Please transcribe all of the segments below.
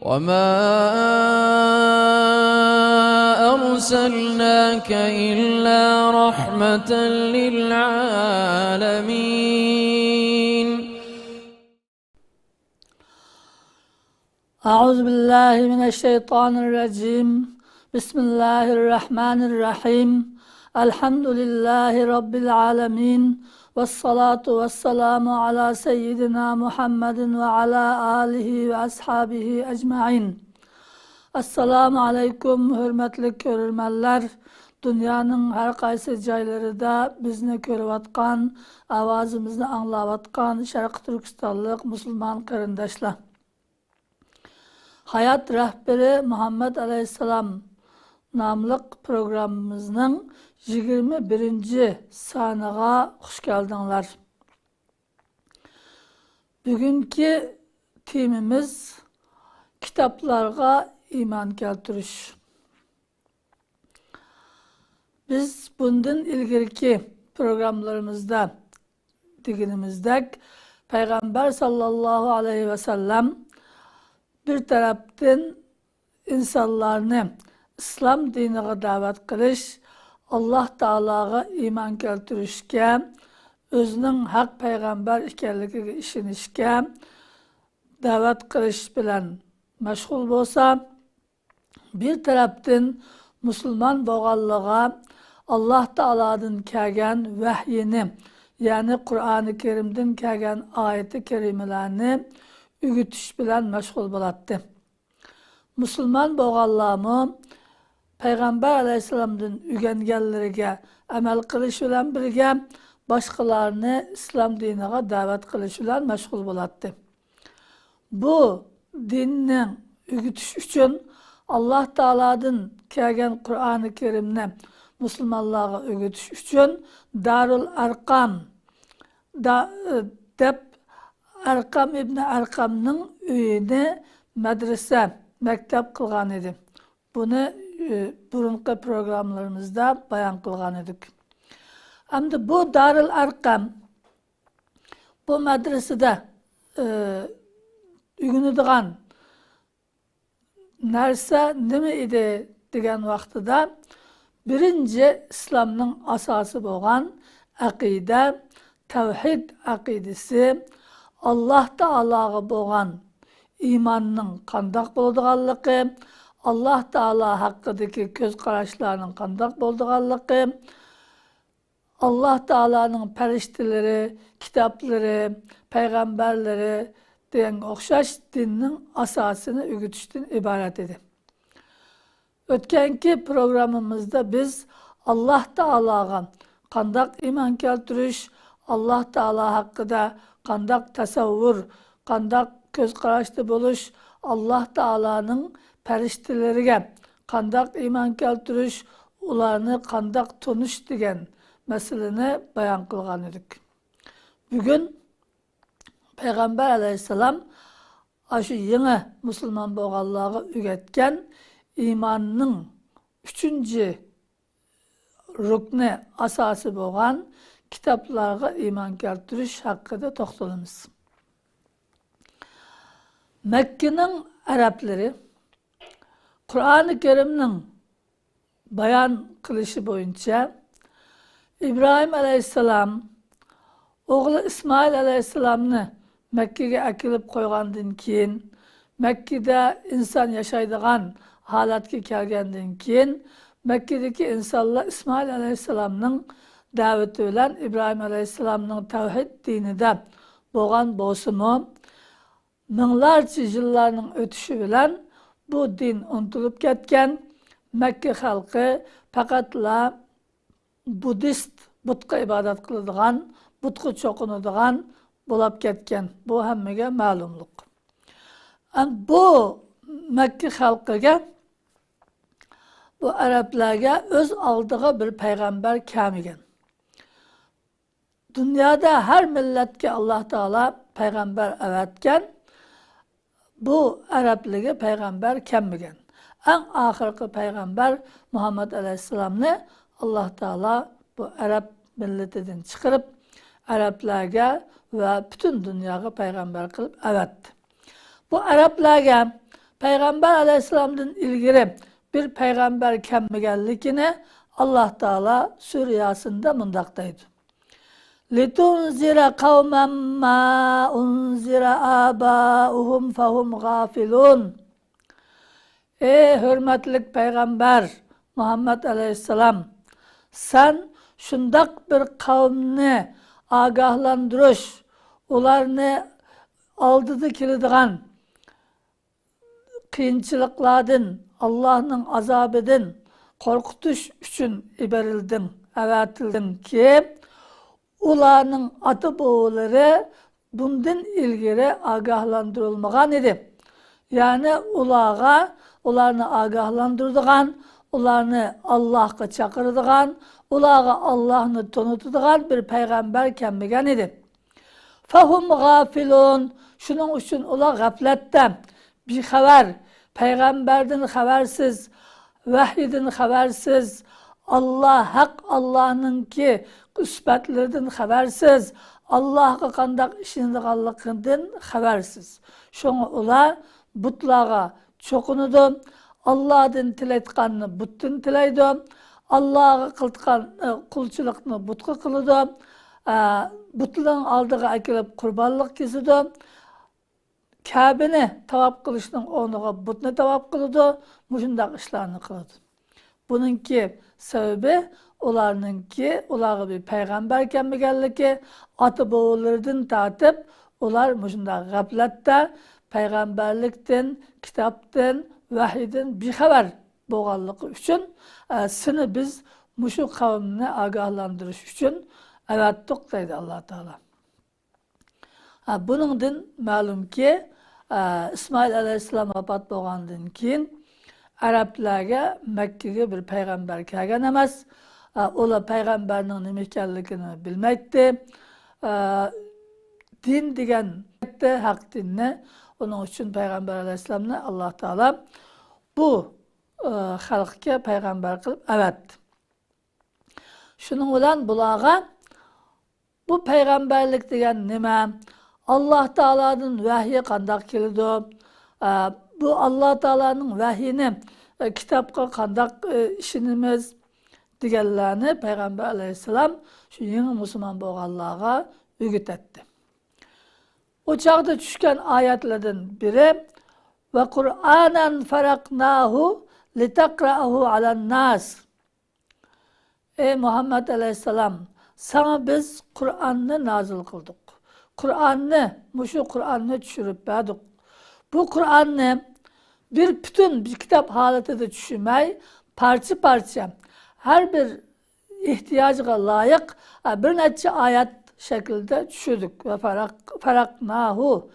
وما أرسلناك إلا رحمة للعالمين. أعوذ بالله من الشيطان الرجيم. بسم الله الرحمن الرحيم. الحمد لله رب العالمين. والصلاة والسلام على سيدنا محمد وعلى آله وأصحابه أجمعين. Assalamu alaikum hürmetli görürmenler. Dünyanın her kaysı caylarında bizni görüvatkan, avazımızı anlavatkan Şarkı Türkistanlık Müslüman karındaşlar. Hayat Rehberi Muhammed Aleyhisselam namlık programımızın 21. sanığa hoş geldinler. Bugünkü temimiz kitaplarga iman keltiriş. Biz bundan ilgirki programlarımızda diginimizdek Peygamber sallallahu aleyhi ve sellem bir taraftan insanlarını İslam dinine davet kılış, Allah Teala'ga iman keltirişke, özünün hak peygamber ikenligiga işinişke davet kılış bilen meşgul bolsa, bir taraftan Müslüman boğallığa Allah Teala'dan kelgen vahyini, yani Kur'an-ı Kerim'den kelgen ayeti kerimelerini ügütüş bilen meşgul bolattı. Müslüman boğallığımı Peygamber Aleyhisselam'dan ügengenlerine amel kılış bilen birge başkalarını İslam dinine davet kılış bilen meşgul bolattı. Bu dinin ügütüş için Allah Teala'dan kelgen Kur'an-ı Kerim'ne Müslümanlığa ügütüş için Darul Arkam Arkam İbni Arkam'ın üyini medrese, mektep kılgan idi. Bunu burunki programlarımızda bayan kılgan edik. Şimdi bu Darul Arkam, bu medresede ügünüdüğün nerse nime idi degen vaxtıda birinci İslam'ın asası boğan akide, tevhid akidesi, Allah Teala'ga boğan imanның qandaq bolduğanlığı, Allah Teala hakkıdaki göz qarashlarının qandaq bolduğanlığı, Allah Teala'nın perişteleri, kitapları, peygamberleri deyen oxşaş dininin asasını ügütüşten ibaret idi. Ötkenki programımızda biz Allah Teala'ga qandaq iman keltiriş, Allah Teala hakkıda qandaq tasavvur, qandaq göz qaraşlı buluş, Allah Teala'nın perişteleriga qandaq iman keltiriş, ularını qandaq tunuş degen meseleni bayan kılgan edik. Bugün Peygamber Aleyhisselam aşı yeni Müslüman boğallığı ügetken imanının 3. rukni asası boğan kitaplarga iman keltiriş hakkında toxtalımız. Mekke'nin Arapları Kur'an-ı Kerim'nin bayan kılışı boyunca İbrahim Aleyhisselam oğlu İsmail Aleyhisselam'ını Mekke'ye akılıp koygandan keyin, Mekke'de insan yaşaydıgan halatga kelgandan keyin, Mekke'deki insanlar İsmail Aleyhisselam'ның daveti bilen İbrahim Aleyhisselam'ның tevhid dinide boğan bosumu, minglarca yıllarının ötüşü bilen bu din unutulup ketken, Mekke halkı fakatla Budist, butqa ibadet kılıdığan, butqu çokunuduğan bulap ketken. Bu hemmege malumluk. Bu Mekke halkıga, bu Araplarga öz aldığı bir peygamber kamigen. Dünyada her milletke Allah Teala peygamber evetken, bu Araplığı peygamber kemmigen. En ahirki peygamber Muhammed Aleyhisselam'ını Allah Teala bu Arap milletinden çıkarıp Araplarga ve bütün dünyaya peygamber kılıp evetti. Bu Araplarga Peygamber aleyhisselamdan ilgili bir peygamber kemmigenlikini Allah Teala Süreyasında mındaktaydı. لِتُنْزِرَ قَوْمًا مَا اُنْزِرَ آبَاؤُهُمْ فَهُمْ غَافِلُونَ. Ey hürmetli peygamber Muhammed aleyhisselam, sen şundak bir kavmini agahlandırış, ularını aldıdı kildiğen kıyınçılıkladın, Allah'ın azabıdın, korkutuş için iberildin, evetildin ki, ularının atı boğuları bundan ilgili agahlandırılmagan idi. Yani ularını agahlandırdığan, ularını Allah'a çakırdığan, ularga Allah'ını tanıtıdığan bir peygamber kemmigen idi. Fahum gafilun. Şunun için ular gaflette bir haber, peygamberden habersiz, vahyiden habersiz, hak Allah'ın ki üspetlerden habersiz, Allah'a kandak işindiğallıkından habersiz. Şunu ular butlağa çokunudu, Allah'dan tilaytkanını buttun tilaydı, Allah'a kıltkan kulçulukunu butka kılıdı, butluğun aldığı akılıp kurbanlık kesidi, Kabe'ni tavap kılışının onuğa butunu tavap kılıdı, muşundak işlerini kılıdı. Bununki sebebi ularga bir peygamber kemmigenligi, atı boğulardan tatip, ular muşundak gaflette peygamberlikten, kitaptan, vahiyden bir haber boğallığı için seni biz muşu kavmini agahlandırış için evettik deydi Allah Teala. Bunundan malum ki İsmail Aleyhisselam vafat bolgandan keyin Araplarga Mekke'ye bir peygamber kelgen emas. Ola peygamberning nima ekanligini bilmaydi. Din degan haq dinni, onun için peygamber Aleyhisselamni Allah Teala bu xalqqa peygamber qilib avatdi. Şunun bilan bularga bu peygamberlik degan nima? Allah Teala'nın vahyi kandak keldi. Bu Allah Teala'nın vahyini kitapqa kandak işinimiz deganlarni Peygamber Aleyhisselam şu yeni Müslüman bolganlarga ögütetdi. O çağda düşken ayetlerden biri ve Kur'anen faraknahu litakra'ahu alan nas. Ey Muhammed Aleyhisselam, sana biz Kur'an'ı nazil kıldık. Kur'an'ı düşürüp verdik. Bu Kur'an'ı bütün bir kitap haletinde düşünmeyi parça parça her bir ihtiyacına layık bir nece ayet şekilde düşürdük ve faraknahu.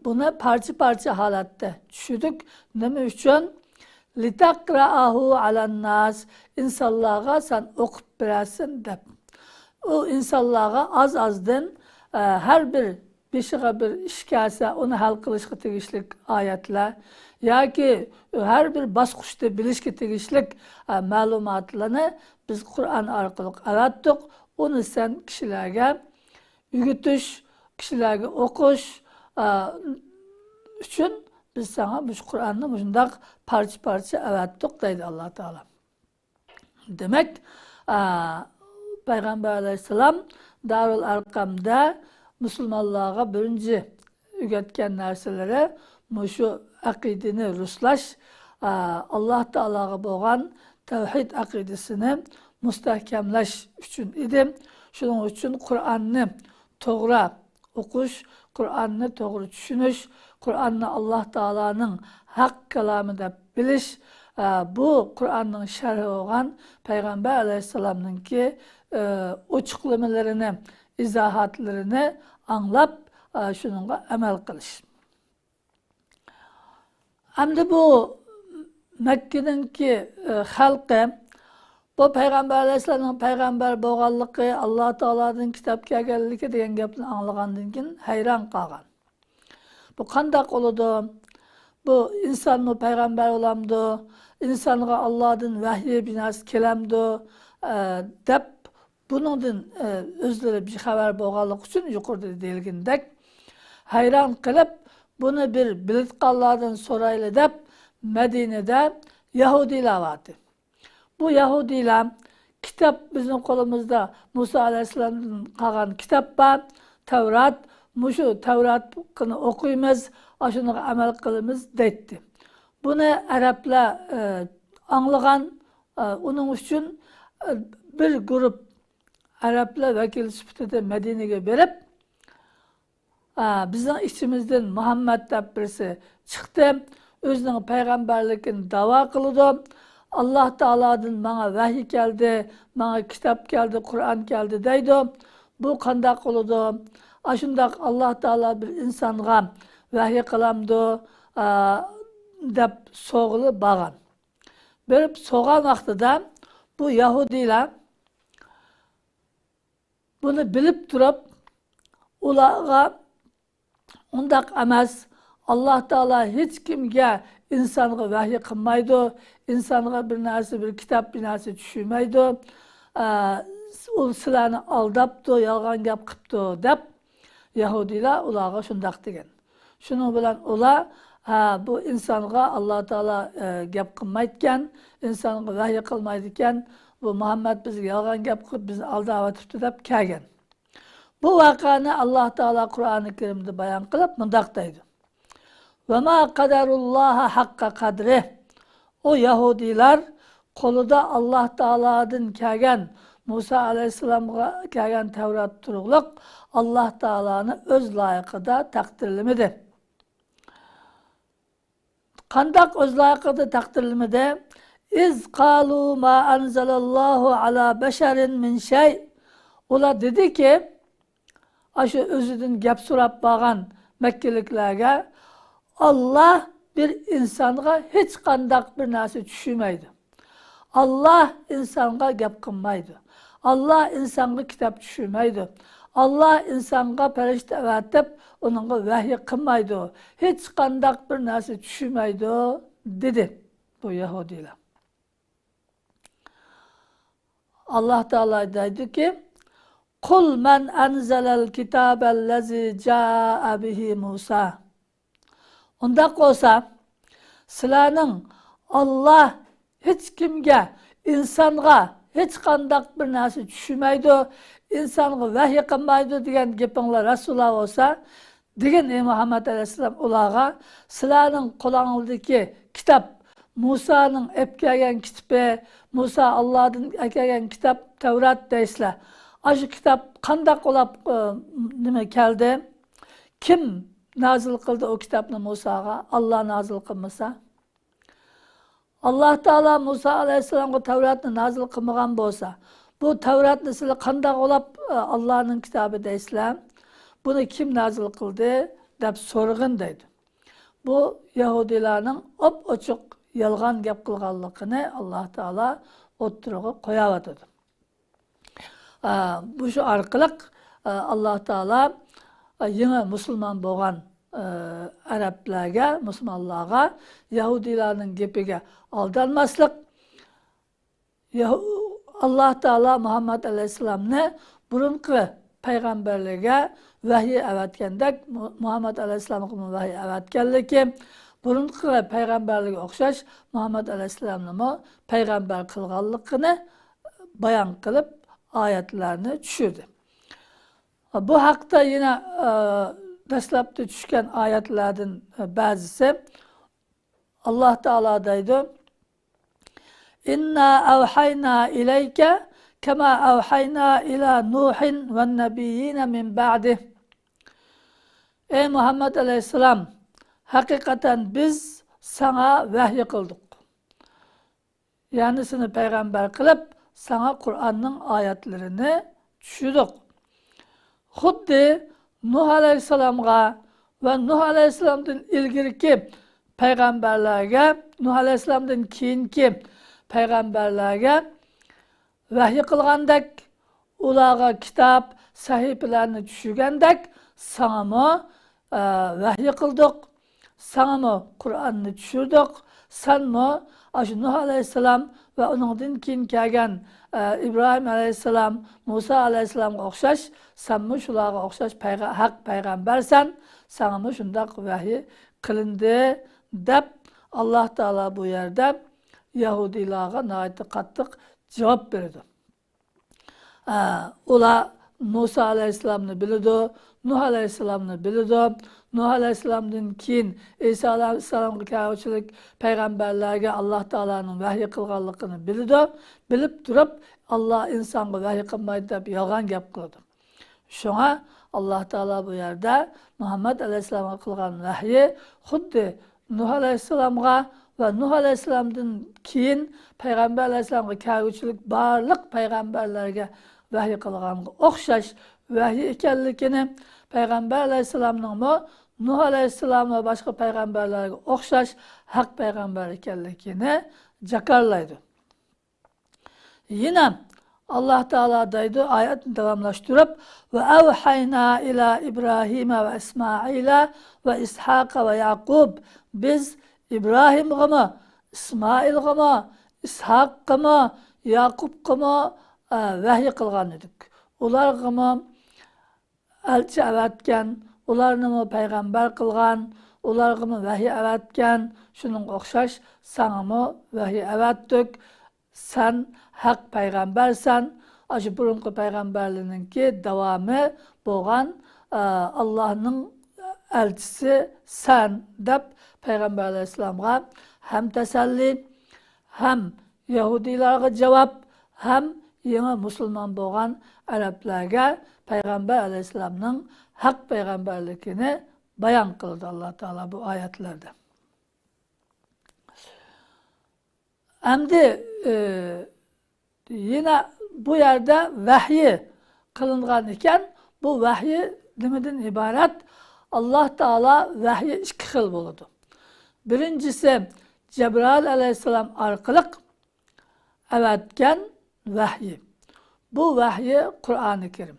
Bunu parça parça halette düşürdük. Ne için? Litakra'ahu alan nas. İnsanlara sen okup bilesin de. O insanlara azdan her bir bir işkelse onu hal kılışkı tegişlik ayetler ya ki her bir basqışta bilişki tegişlik malumatlarını biz Kur'an arkalı avattık. Onu sen kişilerge ügütüş, kişilerge okuş için biz sana bu Kur'an'ı bundak parça parça avattık deydi Allah Teala. Demek Peygamber Aleyhisselam Darul Arkam'da Müslümanlığa birinci ügetken narselere şu akidini ruslaş, Allah Teala'ga bolgan tevhid akidesini müstehkemleş için idi. Şunun için Kur'an'ı doğru okuş, Kur'an'ı doğru düşünüş, Kur'an'ı Allah Teala'nın hak kelamında biliş, bu Kur'an'ın şerhi olan Peygamber Aleyhisselam'ın ki uçuklamalarını, izahatlarını anlap şununla amel kılış. Hem de bu Mekke'nin ki halkı bu Peygamber Aleyhisselam'ın peygamber boğallığı Allah Teala'nın kitap kelgenligi degan gapni anlagandan keyin hayron qolgan. Bu qanday oludu? Bu insan mı peygamber olamdı? İnsanға Allah'ın vahyi binas kelamdı dep bunun özleri bir haber boğalık için yukarıda deyilgindek hayran kılıp Bunu bir bilitqallardan soraylı dep Medine'de Yahudiler vardı. Bu Yahudiler kitap bizim kolumuzda Musa Aleyhisselam'dan kalan kitap var. Tevrat. Muşu Tevrat'ını okuyumuz, aşını amel kılımız deydi. Bunu Araplar anlayan, onun için bir grup Araplar vekil süpütede Medine'ye verip bizim içimizden Muhammed de birisi çıktı. Özünün peygamberlikini dava kıldı. Allah Teala'dan bana vahiy geldi, bana kitap geldi, Kur'an geldi deydi. Bu kandak oldu. Aşındak Allah Teala bir insana vahiy kılamdı dep soğulu bağın. Berip soğan vaxtıda bu Yahudiler bunu bilip durup ulağa undak emas Allah Teala hiç kimge insanı vahiy kılmaydı, insanı bir narsa bir kitap bir narsa düşürmeydi. O silahını aldaptı, yalgan gap kıptı dep Yahudiler ulağa şundak degen. Şunu bilen ula bu insana Allah Teala gap kılmaydıken, insanı vahiy kılmaydıken bu Muhammed bizi yalgan gap kılıp bizi aldavatıptı dep kelgen. Bu vakanı Allah Teala Kur'an-ı Kerim'de bayan kılıp mındaktaydı. Ve ma kaderullaha hakka kadri. O Yahudiler koluda Allah Teala'dan kelgen Musa Aleyhisselam'a kelgen Tevrat turuqluq Allah Teala'nı öz layıqıda takdirlimidi. Kandak öz layıqıda takdirlimidi? İz kalu ma enzelallahu ala beşerin min şey. Ola dedi ki aşı özüdün gep surap bağan Mekkeliklerge Allah bir insana hiç kandak bir narsa düşürmeydi. Allah insana gep kılmaydı. Allah insana kitap düşürmeydi. Allah insana perişte evetip onunla vahiy kılmaydı. Hiç kandak bir narsa düşürmeydi dedi bu Yahudiler. Allah Teala dedi ki Kul men enzelel kitabellezi caa bihi Musa. Ondak olsa silahının Allah hiç kimge, insanga hiç kandak bir narsa düşürmeydi, insanı vahiy kılmaydı degen gepinler Resulullah olsa, degen Muhammed Aleyhisselam ulağa silahının kulağındaki kitap, Musa'nın epkegen kitabı, Musa Allah'ın epkegen kitap Tevrat deysler. Aşı kitap kandak olap nime geldi? Kim nazil kıldı o kitapını Musa'ga? Allah nazil kılmasa. Allah Teala Musa Aleyhisselam'a Tevrat'ını nazil kılmagan bolsa, bu Tevrat'ını size kandak olap Allah'ın kitabı deysler. Bunu kim nazil kıldı? Dep sorğun deydi. Bu Yahudilerin op-oçuk yalgan gep kılganlıkını Allah Teala oturuğa koyavatıdı. Bu şu arkalık Allah Teala yine Müslüman boğan Araplarga, Müslümanlarga, Yahudilerin gepige aldanmaslık. Allah Teala Muhammed Aleyhisselam'ını burunki peygamberliğe vahiy evetkendek Muhammed Aleyhisselam'ın vahiy evetkenliki burunki peygamberliğe okşaş Muhammed Aleyhisselam'ın peygamber kılganlıkını bayan kılıp ayetlerini düşürdü. Bu hakta yine deslapta düşken ayetlerden bazısı Allah Teala'daydı. İnna evhayna ileyke kema evhayna ila Nuhin ve nebiyyine min ba'dih. Ey Muhammed Aleyhisselam, hakikaten biz sana vahiy kıldık. Yani seni peygamber kılıp sana Kur'an'ın ayetlerini düşürdük. Xuddi Nuh Aleyhisselam'a ve Nuh Aleyhisselam'dan ilgirki peygamberlerge, Nuh Aleyhisselam'dan keyinki peygamberlerge vahiy kılgandek, ulağa kitap, sahiplerini düşürgendek sana mı vahiy kıldık, sana mı Kur'an'ı düşürdük, sen mi Nuh Aleyhisselam ve onundan keyin kelgen İbrahim aleyhisselam, Musa aleyhisselamga o'xshash, senmi shularga o'xshash haq payg'ambarsan, sana shundoq vahiy qilindi deb Alloh taolo bu yerda Yahudiylarga nihoyatda qattiq javob berdi. Ular Musa aleyhisselamni biladi, Nuh aleyhisselamni biladi. Nuh aleyhisselamdan keyin İsa aleyhisselamga kavchilik payg'ambarlarga Alloh taoloning vahiy qilganligini biladi. Bilib turib Allah insonga vahiy qilmaydi deb yolg'on gap qiladi. Shunga Alloh taolo bu yerda Muhammad aleyhisselamga qilgan vahiy xuddi Nuh aleyhisselamga ve Nuh aleyhisselamdan keyin payg'ambar aleyhisselamga kavchilik barliq payg'ambarlarga vahiy qilganga o'xshash vahiy ekanligini, payg'ambar aleyhisselamning Nuh aleyhisselam ve başka payg'ambarlarga o'xshash haq payg'ambar ekanligini jakarlaydi. Yine Allah Teala deydi ayetini devamlaştırıp ve evhayna ila İbrahim'e ve İsmail'e ve İshak'a ve Yakub biz İbrahim'e mi, İsmail'e mi, İshak'a mı, Yakub'a mı vahiy qilgan edik. Ularga mı elçi evetken, ularni mı payg'ambar qilgan, ularga mı vahiy evetken, şunun o'xshash sana mı vahiy evetdik. Sen haq payg'ambarsan, aşı burunqi payg'ambarlininki davamı bo'lgan Allah'ның elçisi sen deb payg'ambar aleyhisselamga hem teselli, hem Yahudilarga cevap, hem yeni Müslüman bo'lgan Araplarga payg'ambar aleyhisselamning haq payg'ambarligini bayon qildi Alloh taolo bu oyatlarda. Endi yine bu yerde vahiy kılıngan iken bu vahiy nimadan ibaret? Allah Teala vahiy iki xil bo'ladi. Birincisi Cebrail aleyhisselam arqılık evetken vahiy. Bu vahiy Kur'an-ı Kerim.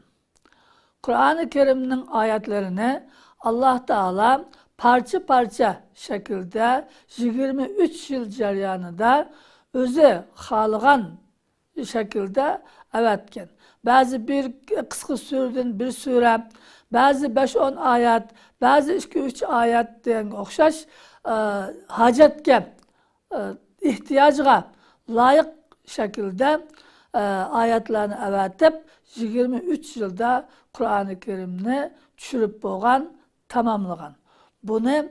Kur'an-ı Kerim'nin ayetlerini Allah Teala parça parça şekilde 23 yıl jaryanida özü xalığan şekilde evetken. Bazı bir kısa süreden bir sure, bazı 5-10 ayet, bazı 2-3 ayet diyen o'xshash hacetke, ihtiyacına layık şekilde ayetlerini evetip 23 yılda Kur'an-ı Kerim'ni düşürüp bo'lgan, tamamlagan. Bunu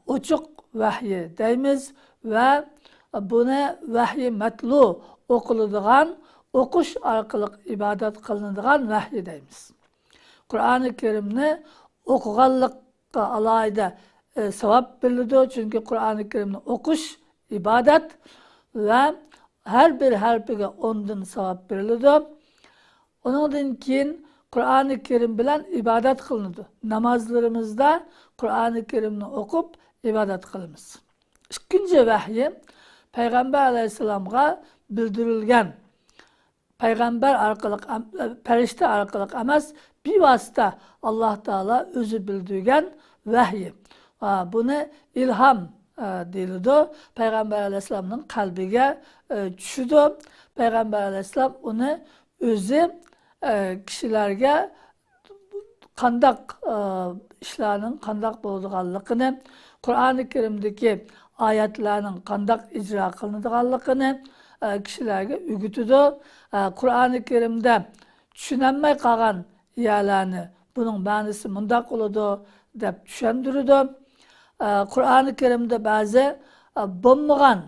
uçuk vahiy deymiz ve bunu vahiy matlu o'qiladigan, o'qish orqali ibodat qilinadigan vahiy deymiz. Kur'an-ı Kerim'ni o'qiganlikqa alayda savab beriladi, çünkü Kur'an-ı Kerim'ni o'qish ibodat ve her bir harfiga 10'dan savab beriladi. Ondan keyin Kur'an-ı Kerim bilen ibadet kılındı. Namazlarımızda Kur'an-ı Kerim'ni okup ibadet kılımız. İkinci vahiy, Peygamber aleyhisselam'a bildirilgen, Peygamber arkalık, perişte arkalık emas, bir vasıta Allah Teala özü bildirgen vahiy. Bunu ilham deyildi. Peygamber aleyhisselam'ın kalbine düşüdü. Peygamber aleyhisselam onu özü kişilerge qandaq işlerinin qandaq bo'ladiganligini, Kur'an-ı Kerim'deki ayetlerinin qandaq icra qilinadiganligini kişilerge ügütüdü. Kur'an-ı Kerim'de düşünenmey qolgan yerlerini bunun ma'nosi mundaq bo'ladi deb tushundirdi. Kur'an-ı Kerim'de bazı bo'lmagan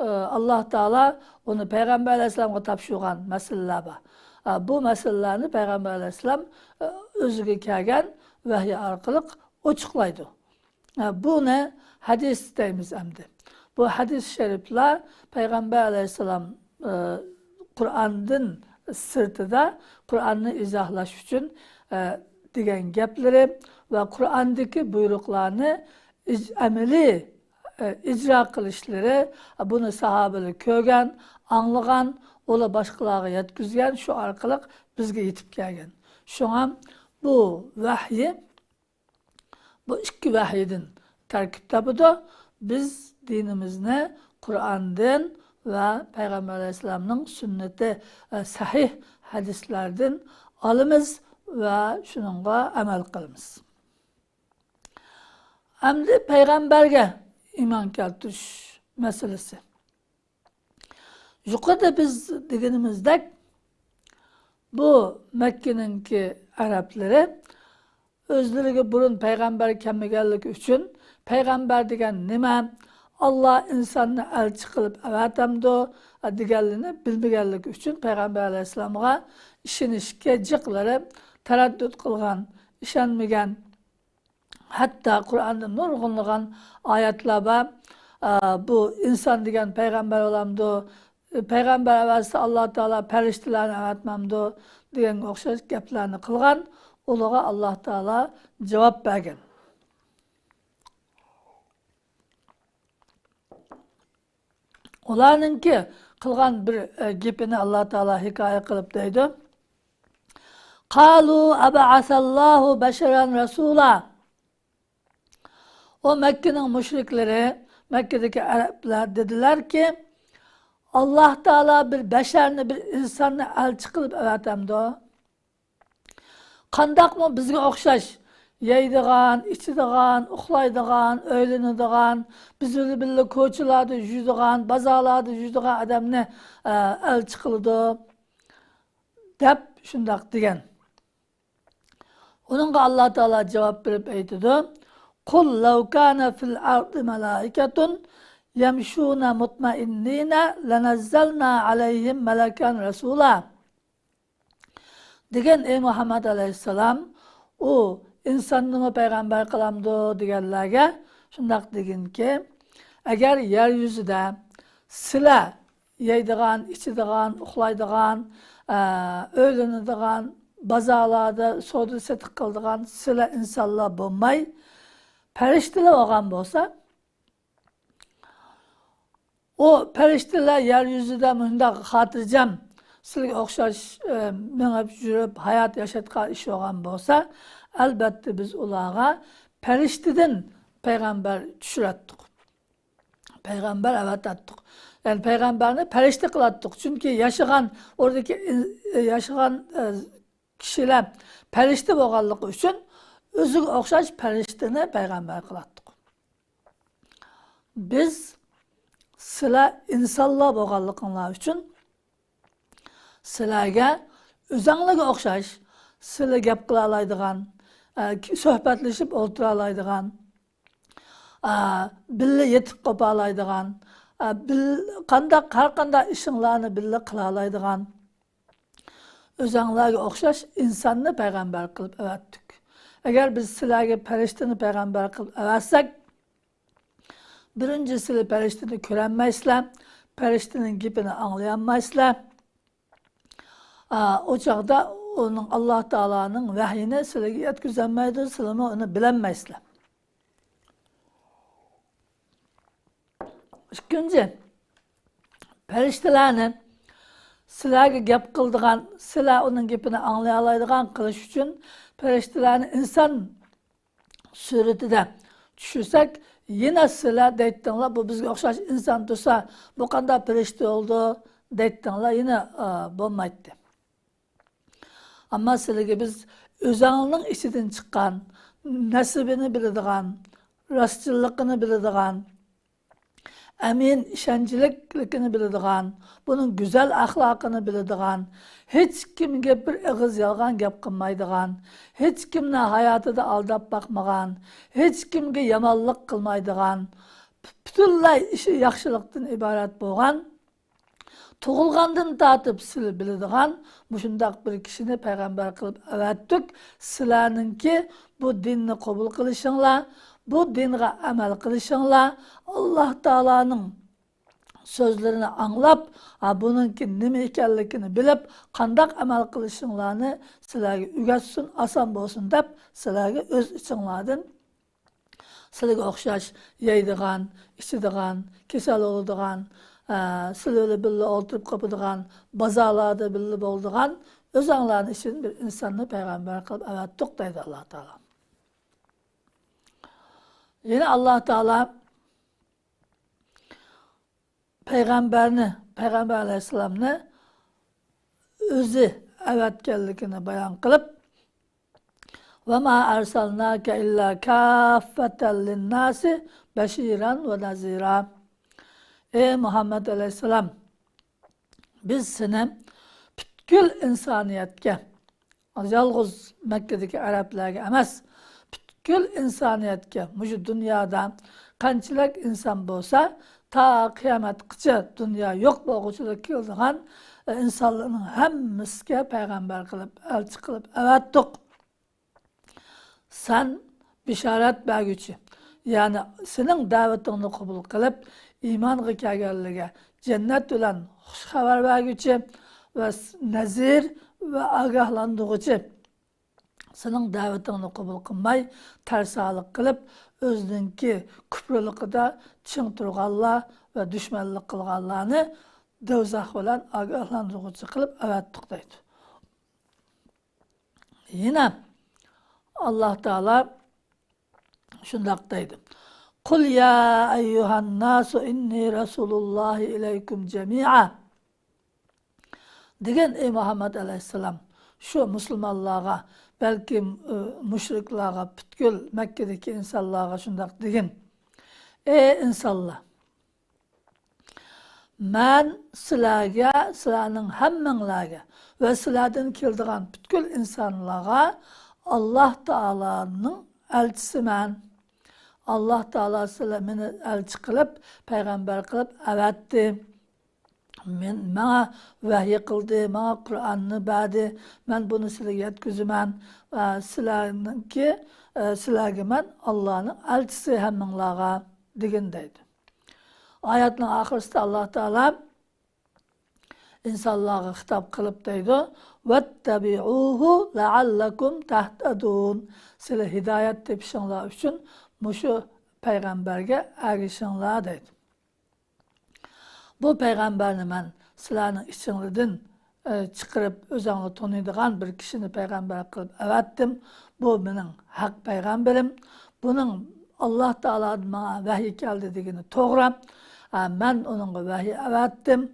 Allah Teala onu Peygamber Aleyhisselam'a topshirgan masalalar var. Bu meselelerini Peygamber Aleyhisselam özüge kelgen vahiy arkalık açıklaydı. Bu ne? Hadis deyimiz emdi. Bu hadis-i şerifler Peygamber Aleyhisselam Kur'an'ın sırtıda Kur'an'ı izahlaş için diyen gepleri ve Kur'an'daki buyruklarını ameli icra kılışları bunu sahabeler kögen, anlagan, ola başkalarına yetkizgen, şu arkalık bizge yetip gelgen. Şu an bu vahiy, bu iki vahiyden terkipte bu da biz dinimizde Kur'an'dan ve Peygamber Aleyhisselam'ın sünneti sahih hadislerden alımız ve şununla amel kılımız. Endi Peygamberge iman keltiriş meselesi. Yukarıda biz degenimizde bu Mekke'ninki Arapları özlerine burun peygamber kelmegenlik üçün peygamber degen nime Allah insanını elçi kılıp evatamdı degenliğini bilmegenlik üçün Peygamber Aleyhisselam'a işinişke cıkları tereddüt kılgan, işenmegen, hatta Kur'an'da nurgunluğun ayetlerle bu insan degen peygamber olamdı, peygamber evvelsi Allah Teala periştilerini evetmemdi degen okşaş geplerini kılgan, olağa Allah Teala cevap bergen. Olarınki kılgan bir gepini Allah Teala hikaye kılıp deydi. Kalu eba'asallahu beşeren Resul'a. O Mekke'nin müşrikleri, Mekke'deki Araplar dediler ki Allah Teala bir beşerini, bir insanı elçi kılıp evatamdı o. Kandak mı bizge okşaş? Yeydigan, içidigan, uxlaydigan, öylenidigan, bizili billi koçulardı, yüzdigan, bazalardı, yüzdigan adamını elçi kılıdı. Dep şundak degen. Onunla Allah Teala cevap verip eytidi. Kul law kana fil ardı melaiketun yemşûne mutmainnîne lenezzalna aleyhim meleken resûlâ. Degen ey Muhammed Aleyhisselam o insanlığını peygamber kılamdı degenlerge şundak degin ki eğer yeryüzüde sile yeydigan, içidigan, uxlaydigan, öylenidigan, bazalarda sodu setik kıldigan sile insanlar bulmay periştiler olgan bolsa o periştiler yeryüzüde mündaq hatırcam sizge okşaş menep jürüp hayat yaşatkan iş olgan bolsa elbette biz ulağa periştiden peygamber düşürettik. Peygamber evet ettik. Yani peygamberini perişte kılattık. Çünkü yaşayan oradaki yaşayan kişiler perişte boğallık için özü okşaş periştini peygamber kılattık. Biz sıla insanla boğallıklar için sılaga özanlık okşaş sıla gap kılalaydıgan, sohbetleşip oturalaydıgan, bille yetip kopalaydıgan, har qanday işinlarni bille kılalaydıgan, özanlarga okşaş insanını peygamber kılıp evettik. Eğer biz sizlarga periştini peygamber kılıp evetsek, birincisi periştini körenmeysizler, periştinin gipini anlayanmaysizlar. O çağda onun Allah Teala'nın vahyini sizlarga yetkizemeydir, sizlarga onu bilenmeysizler. İkinci, periştelerni sizlarga gap kıldıgan, sizlar onun gapini anlayalaydigan kılış üçün periştelerni insan suretide düşürsek, yine sizlar deyttinler, bu bizge okşaş insan dursa, bu kanda perişte oldu deyttinler, yine bulmaydı. Ama sizlarga biz özanının içinden çıkan, nasibini biladigan, rastçılıkını biladigan, emin işenciliklikini biladigan, bunun güzel ahlakını biladigan, hiç kimge bir ağız yalgan gap kılmaydigan, hiç kimle hayatıda aldap bakmagan, hiç kimge yamallık kılmaydigan, bütünlay işi yaxşılıktan ibaret bolgan, tuğulgandan tatıp sili biladigan, muşundak bir kişini peygamber kılıp evettik, silaninki bu dinni kabul kılışınla, bu dinge amel kılışınla Allah Teala'nın sözlerini anlap, bununki nime ekenligini bilip, kandak amel kılışınlarını sizlarga ügetsin, asan bolsun dep, sizlarga öz içinlardan sizlarga okşaş yeydigan, içidigan, kesel oldigan, sizlarla bille oturup kapıdigan, bazalarda bille boldigan, özanların için bir insanı peygamber kılıp evettik deydi Allah Teala. Yine Allah Teala Peygamber aleyhisselamni özü evetkenlikini bayan kılıp ve ma ersalnake illa kaffeten linnâsi beşiran ve nazira. Ey Muhammed aleyhisselam, biz seni bütkül insaniyetke, yalğız Mekke'deki Araplarga emas, bütkül insaniyetke, muşu dünyada qanchalik insan bolsa, ta kıyametgacha dünya yok bolguchilik keldigan insanların hemmisiga payg'ambar qilib, elchi qilib avatdiq. Sen bisharat bergüchi, yani senin davetingni qabul qilib, iymanga kelganlarga cennet bilan xush xabar bergüchi ve nazir ve agahlandırıcı. Senin davetingni qabul qilmay, tersalik qilib, özünki küfrülükida çın turganlar ve düşmanlık qilganlarni dozaq bilan agahlandırıcı qilib avatdiq deydi. Yine Allah Teala şundaq deydi. Kul ya eyyuhan nasu inni Resulullahi ileykum cemi'a. Degen ey Muhammed aleyhisselam, şu Müslümanlığa, belki müşriklığa, bütkül Mekke'deki insanlığa şundaq degen. Ey insanlar, men sizlarga, sizlarning hammalarga ve sizlardan keldigan bütkül insanlığa Allah Teala'nın elçisiman. Allah Teala sizlar meni elçi qilib, payg'ambar qilib avatdi. Bana vahiy qildi, bana Kur'an'ni berdi. Ben bunu sizlarga yetkazıman. Sizlarga men Allah'ın elçisi hammalarga degan deydi. Ayetning oxirisida Allah Teala insanlarga hitap qilib deydi: "Vettabi'uhu la'allakum tahtadun." Sizlar hidayet tepişinglar üçün muşu peygamberge erişinglar deydi. Bu peygamberni men sizlarning içinizden çıkarıp özüňi tanıydigan bir kişini peygamber kılıp evettim. Bu mening hak peygamberim. Bunun Allah Teala'dan bana vahiy keldi degeni toğra. Ben onunla vahiy evettim.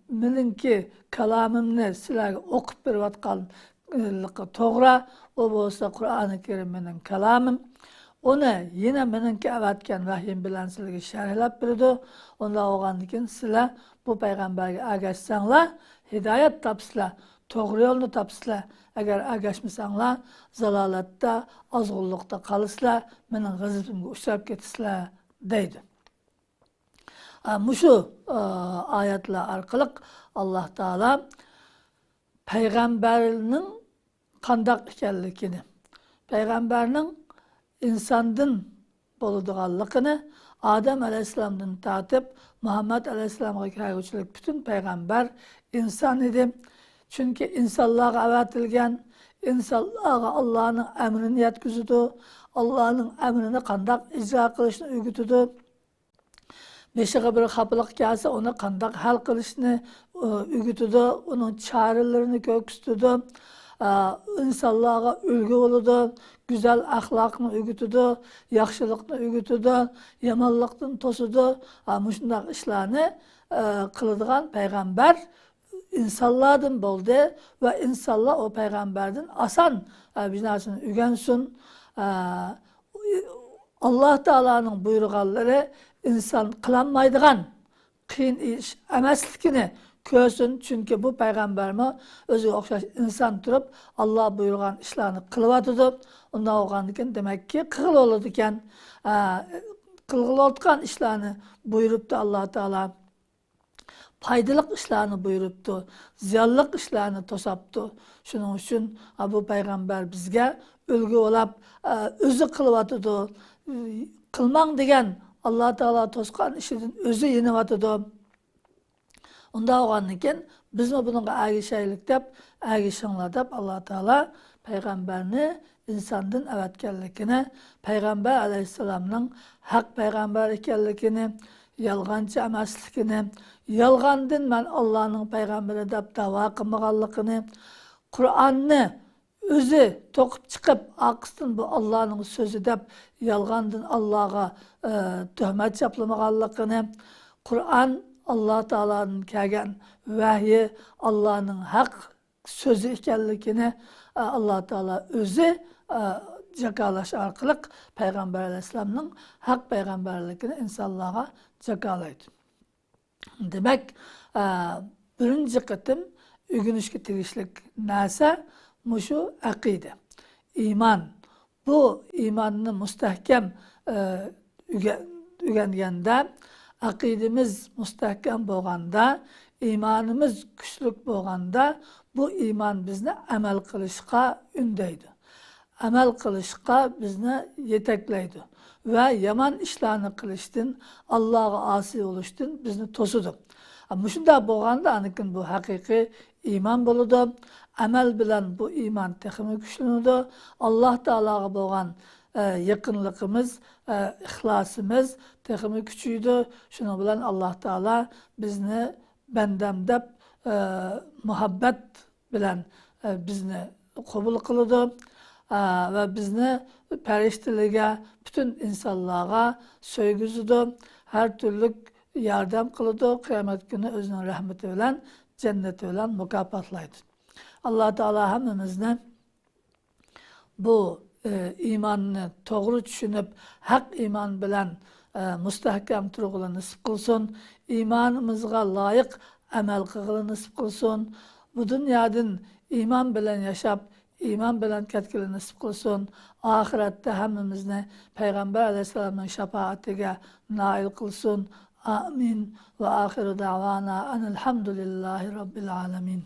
Meningki kalamımni sizlarga okup berýatganlygy toğra. O bolsa Kur'an-ı Kerim mening kalamım. Onu yine meningki evetken vahyim bilen sizlarga şerhlep berdi. Onda oğandikin sizlar bu peygamberge ergeşsanglar, hidayet tapsızlar, toğru yolunu tapsızlar. Eğer ergeşmisanlar, zalaletde, azgınlıkta kalısızlar, mening gazabımga uçrap ketisizlar deydi. Muşu ayetler arkalık Allah Teala peygamberinin kandak ekenligini, peygamberinin insandan boluduğanlıqını, Adem Aleyhisselam'dan tatip Muhammed Aleyhisselam'a gelgüçülük bütün peygamber insan idi. Çünkü insanlığa evetilgen, insanlığa Allah'ın emrini yetküzüdü, Allah'ın emrini kandak icra kılışını ügütüdü. Beşiğe bir kapılık gelse onu kandak hal kılışını ügütüdü, onun çağrılarını göküstüdü. İnsanlığa ülgü oludu, güzel ahlakını ügütüdü, yaxşılıkını ügütüdü, yamanlıktan tosudu. Muşundaq işlerini kılıdığan peygamber insanlardan boldu ve insanlar o peygamberden asan binasını ügensin. Allah Teala'nın buyurganları insan kılanmaydıgan kıyın iş emeslikini körsün. Çünkü bu peygamberime özü okşaş insan durup Allah buyurgan işlerini kılıvatıdı. Ondan oğandıkken demek ki kıl olurduken kılgıl oldukan işlerini buyuruptu Allah Teala. Faydalık işlerini buyuruptu. Ziyallık işlerini tosaptı. Şunun için bu peygamber bizge ülgü olap özü kılıvatıdı. Kılman degen Allah Teala toskan işinin özü yenivatıdı. Onda oğanlıkken biz mi bununla ergişeylik deyip, ergişinler deyip Allah Teala peygamberini insandan evetkenlikini, peygamber aleyhisselamның hak peygamber ekenlikini, yalgancı emaslikini, yalgandın men Allah'ın peygamberi deyip dava kılmaganlıkını, Kur'an'ını özü tokup çıkıp akısın bu Allah'ın sözü deyip yalgandın Allah'a töhmet yaplamaganlıkını, Kur'an Allah Teala'nın kelgen vahyi Allah'ın hak sözü ekenligini Allah Teala özü jakalaş arkalık Peygamber Aleyhisselam'ın hak peygamberligini insanlığa jakalaydı. Demek birinci kıtım ügünüşke tirişlik nasa muşu akide. İman. Bu imanını müstehkem ügengende, akidemiz müstehkem bolganda, imanımız güçlük bolganda bu iman bizni amel kılışka ündeydi. Amel kılışka bizni yetekleydi. Ve yaman işlerini kılıştın, Allah'a asi oluştun, bizni tosudu. Ama şunda bolganda anikin bu hakiki iman boludu. Amel bilen bu iman tekimi güçlünüdü. Allah Teala'ga bolgan yakınlığımız, ihlasımız tekimi küçüydü. Şunu bilen Allah Teala bizni bendem dep muhabbet bilen bizni kabul kılıdı. Ve bizni periştiliğe, bütün insanlığa söygüzüdü. Her türlü yardım kılıdı. Kıyamet günü özünün rahmeti bilen, cenneti bilen mükafatlaydı. Allah Teala hemimizden bu imanını doğru düşünüp hak iman bilen müstehkem turgulu nasip kılsın. İmanımızga layık amel kılgılı nasip kılsın. Bu dünyadan iman bilen yaşap, iman bilen ketkili nasip kılsın. Ahirette hemimizni Peygamber Aleyhisselam'ın şefaatine nail kılsın. Amin. Ve ahiru davana enelhamdülillahi rabbil alemin.